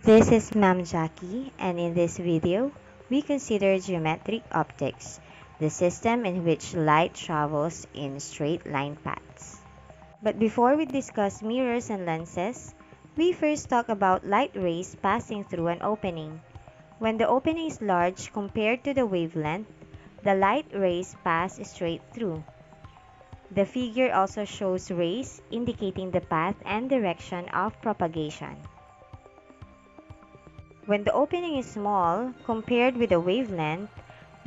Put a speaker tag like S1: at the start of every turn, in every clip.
S1: This is Ma'am Jackie, and in this video, we consider geometric optics, the system in which light travels in straight line paths. But before we discuss mirrors and lenses, we first talk about light rays passing through an opening. When the opening is large compared to the wavelength, the light rays pass straight through. The figure also shows rays indicating the path and direction of propagation. When the opening is small compared with the wavelength,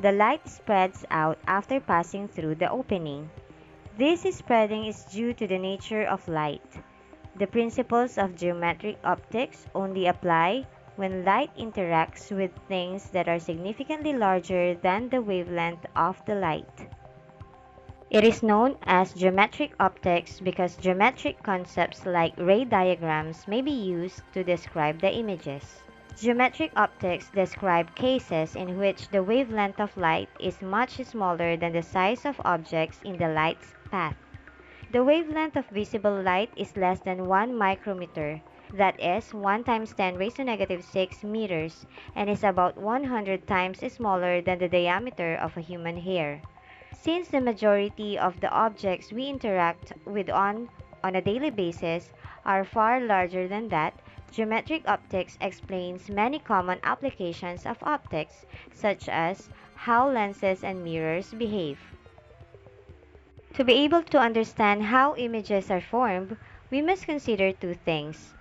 S1: the light spreads out after passing through the opening. This spreading is due to the nature of light. The principles of geometric optics only apply when light interacts with things that are significantly larger than the wavelength of the light. It is known as geometric optics because geometric concepts like ray diagrams may be used to describe the images. Geometric optics describe cases in which the wavelength of light is much smaller than the size of objects in the light's path. The wavelength of visible light is less than 1 micrometer, that is 1 times 10 raised to negative 6 meters, and is about 100 times smaller than the diameter of a human hair. Since the majority of the objects we interact with on a daily basis are far larger than that, geometric optics explains many common applications of optics, such as how lenses and mirrors behave. To be able to understand how images are formed, we must consider two things.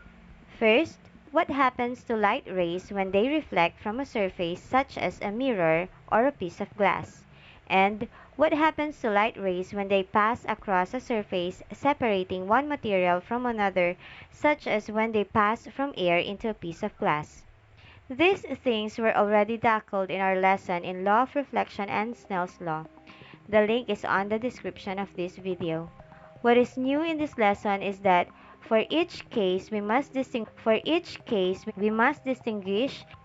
S1: First, what happens to light rays when they reflect from a surface such as a mirror or a piece of glass? And what happens to light rays when they pass across a surface separating one material from another, such as when they pass from air into a piece of glass? These things were already tackled in our lesson in Law of Reflection and Snell's Law. The link is on the description of this video. What is new in this lesson is that for each case we must distinguish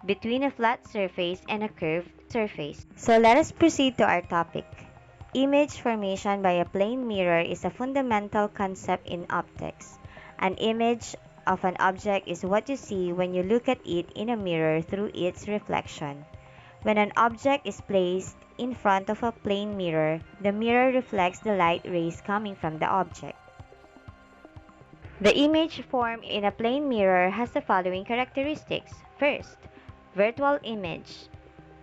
S1: between a flat surface and a curved surface. So let us proceed to our topic. Image formation by a plane mirror is a fundamental concept in optics. An image of an object is what you see when you look at it in a mirror through its reflection. When an object is placed in front of a plane mirror, the mirror reflects the light rays coming from the object. The image formed in a plane mirror has the following characteristics. First, virtual image.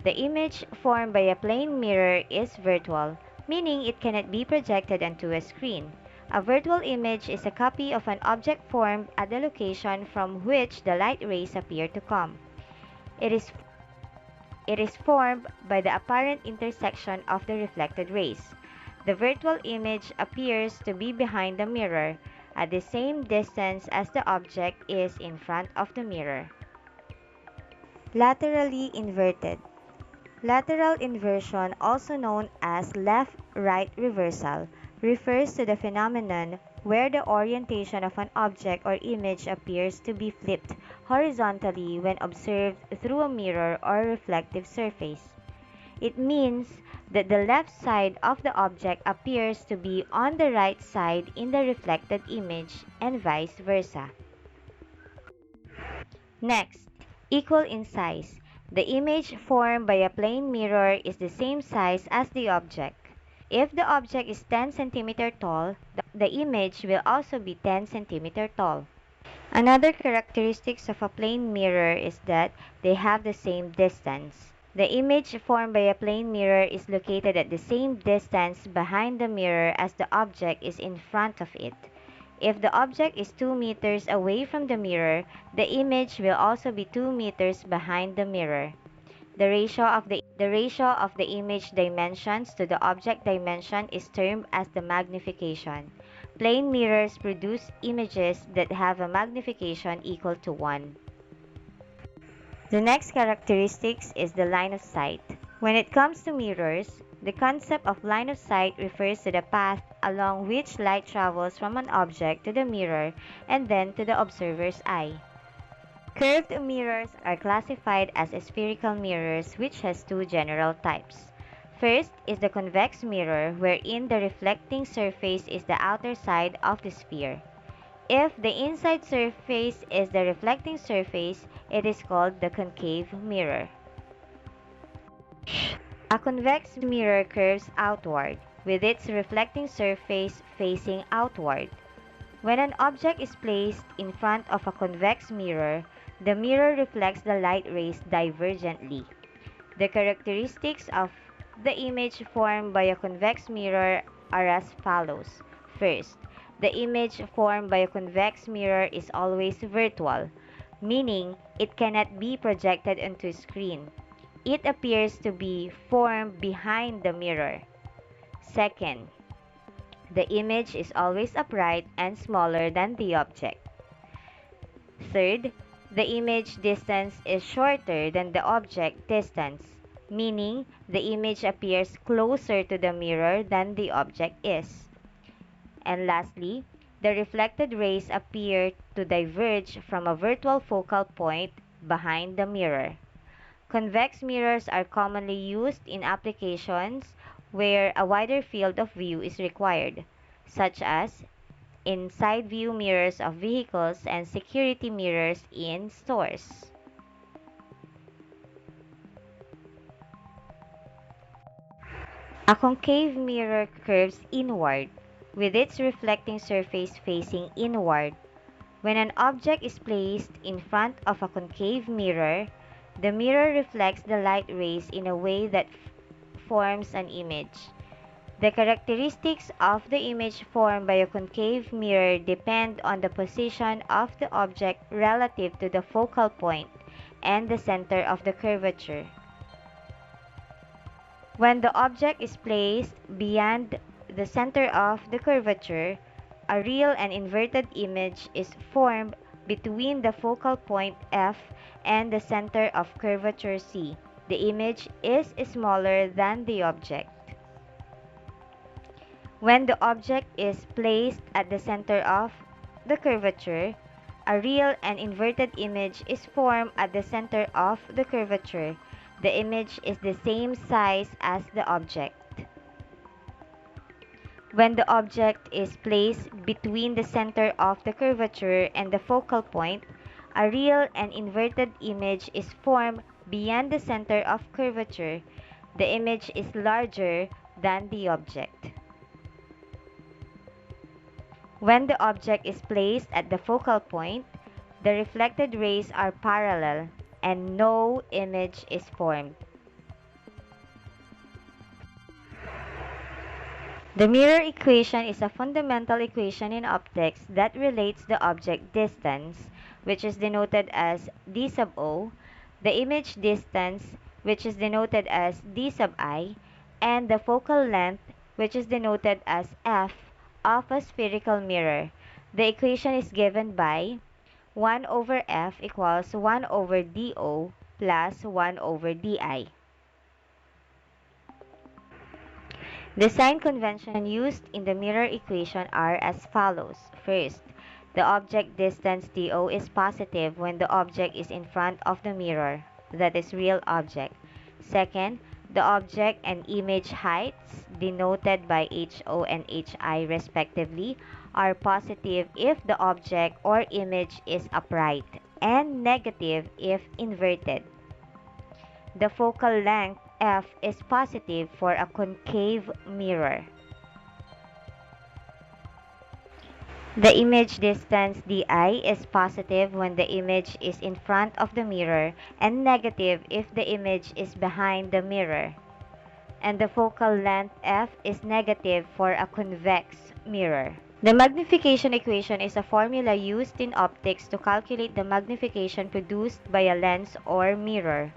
S1: The image formed by a plane mirror is virtual, meaning it cannot be projected onto a screen. A virtual image is a copy of an object formed at the location from which the light rays appear to come. It is formed by the apparent intersection of the reflected rays. The virtual image appears to be behind the mirror, at the same distance as the object is in front of the mirror. Laterally inverted. Lateral inversion, also known as left-right reversal, refers to the phenomenon where the orientation of an object or image appears to be flipped horizontally when observed through a mirror or reflective surface. It means that the left side of the object appears to be on the right side in the reflected image and vice versa. Next, equal in size. The image formed by a plane mirror is the same size as the object. If the object is 10 cm tall, the image will also be 10 cm tall. Another characteristic of a plane mirror is that they have the same distance. The image formed by a plane mirror is located at the same distance behind the mirror as the object is in front of it. If the object is 2 meters away from the mirror, the image will also be 2 meters behind the mirror. The ratio of the image dimensions to the object dimension is termed as the magnification. Plane mirrors produce images that have a magnification equal to 1. The next characteristic is the line of sight. When it comes to mirrors, the concept of line of sight refers to the path along which light travels from an object to the mirror and then to the observer's eye. Curved mirrors are classified as spherical mirrors, which has two general types. First is the convex mirror, wherein the reflecting surface is the outer side of the sphere. If the inside surface is the reflecting surface, it is called the concave mirror. A convex mirror curves outward, with its reflecting surface facing outward. When an object is placed in front of a convex mirror, the mirror reflects the light rays divergently. The characteristics of the image formed by a convex mirror are as follows. First, the image formed by a convex mirror is always virtual, meaning it cannot be projected onto a screen. It appears to be formed behind the mirror. Second, the image is always upright and smaller than the object. Third, the image distance is shorter than the object distance, meaning the image appears closer to the mirror than the object is. And lastly, the reflected rays appear to diverge from a virtual focal point behind the mirror. Convex mirrors are commonly used in applications where a wider field of view is required, such as in side view mirrors of vehicles and security mirrors in stores. A concave mirror curves inward, with its reflecting surface facing inward. When an object is placed in front of a concave mirror, the mirror reflects the light rays in a way that forms an image. The characteristics of the image formed by a concave mirror depend on the position of the object relative to the focal point and the center of the curvature. When the object is placed beyond the center of the curvature, a real and inverted image is formed between the focal point F and the center of curvature C. The image is smaller than the object. When the object is placed at the center of the curvature, a real and inverted image is formed at the center of the curvature. The image is the same size as the object. When the object is placed between the center of the curvature and the focal point, a real and inverted image is formed beyond the center of curvature. The image is larger than the object. When the object is placed at the focal point, the reflected rays are parallel and no image is formed. The mirror equation is a fundamental equation in optics that relates the object distance, which is denoted as d sub o, the image distance, which is denoted as d sub I, and the focal length, which is denoted as f, of a spherical mirror. The equation is given by 1 over f equals 1 over do plus 1 over di. The sign convention used in the mirror equation are as follows. First, the object distance do is positive when the object is in front of the mirror, that is real object. Second, the object and image heights, denoted by ho and hi respectively, are positive if the object or image is upright and negative if inverted. The focal length f is positive for a concave mirror. The image distance di is positive when the image is in front of the mirror and negative if the image is behind the mirror. And the focal length f is negative for a convex mirror. The magnification equation is a formula used in optics to calculate the magnification produced by a lens or mirror.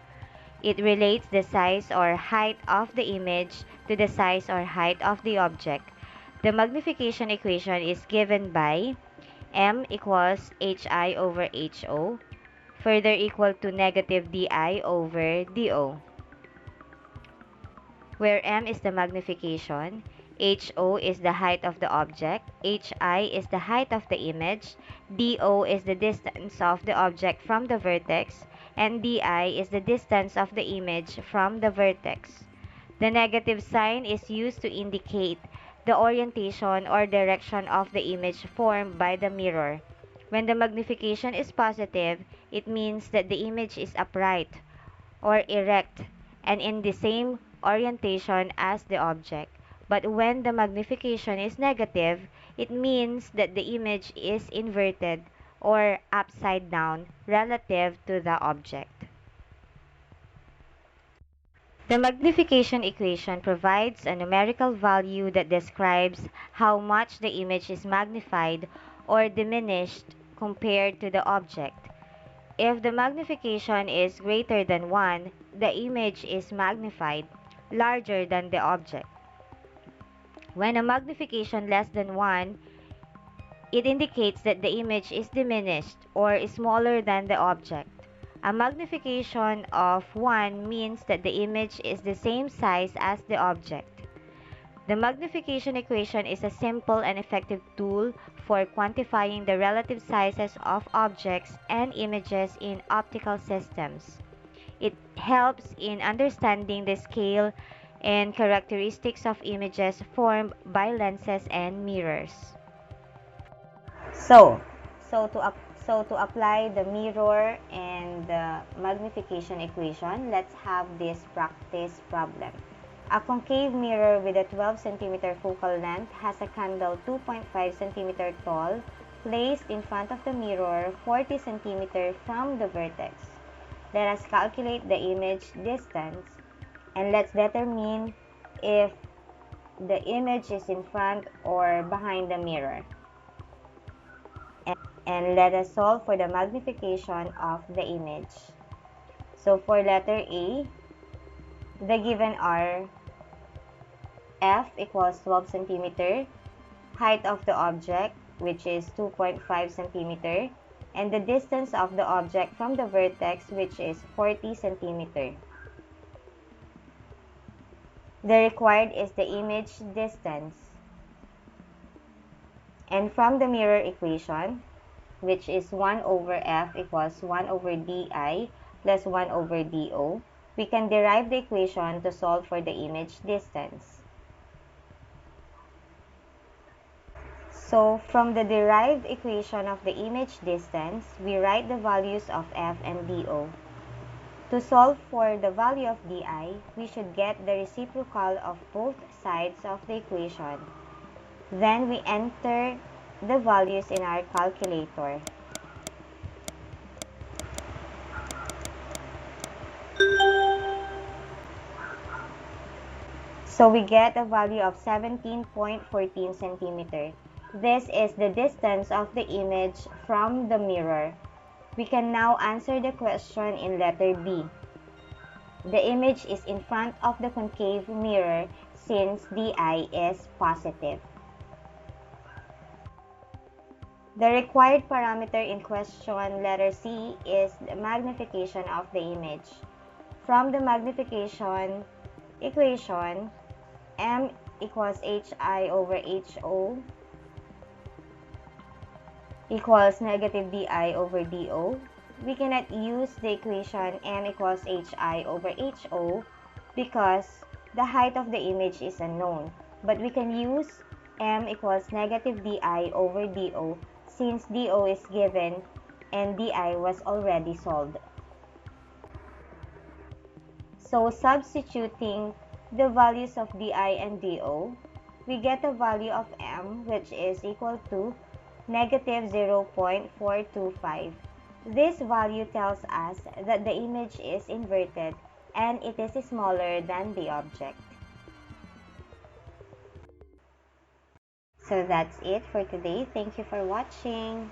S1: It relates the size or height of the image to the size or height of the object. The magnification equation is given by m equals hi over ho, further equal to negative di over do, where m is the magnification, ho is the height of the object, hi is the height of the image, do is the distance of the object from the vertex, and di is the distance of the image from the vertex. The negative sign is used to indicate the orientation or direction of the image formed by the mirror. When the magnification is positive, it means that the image is upright or erect and in the same orientation as the object. But when the magnification is negative, it means that the image is inverted or upside down relative to the object. The magnification equation provides a numerical value that describes how much the image is magnified or diminished compared to the object. If the magnification is greater than 1, the image is magnified, larger than the object. When a magnification less than 1, it indicates that the image is diminished or smaller than the object. A magnification of 1 means that the image is the same size as the object. The magnification equation is a simple and effective tool for quantifying the relative sizes of objects and images in optical systems. It helps in understanding the scale and characteristics of images formed by lenses and mirrors. So, so to apply the mirror and the magnification equation, let's have this practice problem. A concave mirror with a 12 cm focal length has a candle 2.5 cm tall placed in front of the mirror 40 cm from the vertex. Let us calculate the image distance and let's determine if the image is in front or behind the mirror. And let us solve for the magnification of the image. So for letter A, the given are f equals 12 cm, height of the object which is 2.5 cm, and the distance of the object from the vertex which is 40 cm. The required is the image distance. And from the mirror equation, which is 1 over f equals 1 over di plus 1 over do, we can derive the equation to solve for the image distance. So, from the derived equation of the image distance, we write the values of f and do. To solve for the value of di, we should get the reciprocal of both sides of the equation. Then we enter the values in our calculator. So we get a value of 17.14 centimeter. This is the distance of the image from the mirror. We can now answer the question in letter B. The image is in front of the concave mirror since di is positive. The required parameter in question letter C is the magnification of the image. From the magnification equation, m equals hi over ho equals negative di over do. We cannot use the equation m equals hi over ho because the height of the image is unknown. But we can use m equals negative di over do since do is given and di was already solved. So substituting the values of di and do, we get a value of m which is equal to negative 0.425. This value tells us that the image is inverted and it is smaller than the object. So that's it for today. Thank you for watching.